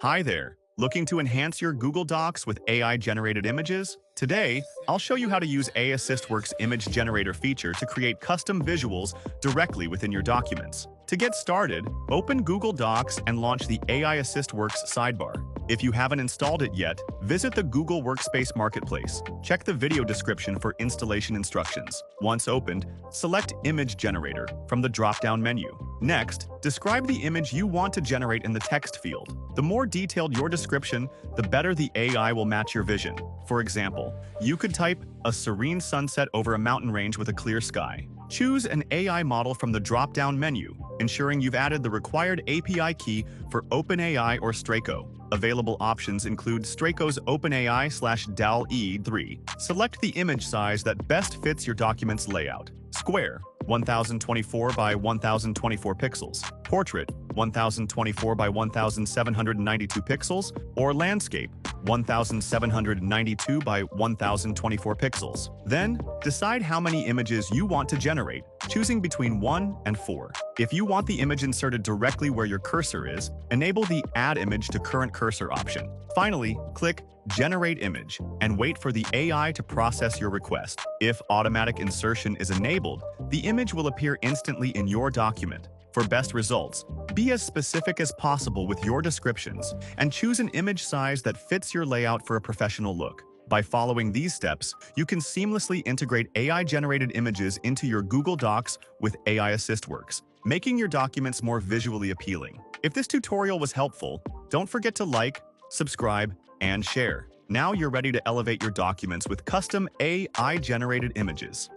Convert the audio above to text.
Hi there. Looking to enhance your Google Docs with AI-generated images? Today, I'll show you how to use AssistWorks Image Generator feature to create custom visuals directly within your documents. To get started, open Google Docs and launch the AI AssistWorks sidebar. If you haven't installed it yet, visit the Google Workspace Marketplace. Check the video description for installation instructions. Once opened, select Image Generator from the drop-down menu. Next, describe the image you want to generate in the text field. The more detailed your description, the better the AI will match your vision. For example, you could type a serene sunset over a mountain range with a clear sky. Choose an AI model from the drop-down menu, ensuring you've added the required API key for OpenAI or Straco. Available options include Straco's OpenAI/DALL-E 3. Select the image size that best fits your document's layout. Square, 1024 by 1024 pixels. Portrait, 1024 by 1792 pixels. Or landscape, 1792 by 1024 pixels. Then, decide how many images you want to generate, choosing between 1 and 4. If you want the image inserted directly where your cursor is, enable the Add Image to Current Cursor option. Finally, click Generate Image and wait for the AI to process your request. If automatic insertion is enabled, the image will appear instantly in your document. For best results, be as specific as possible with your descriptions and choose an image size that fits your layout for a professional look. By following these steps, you can seamlessly integrate AI-generated images into your Google Docs with AI AssistWorks, making your documents more visually appealing. If this tutorial was helpful, don't forget to like, subscribe, and share. Now you're ready to elevate your documents with custom AI-generated images.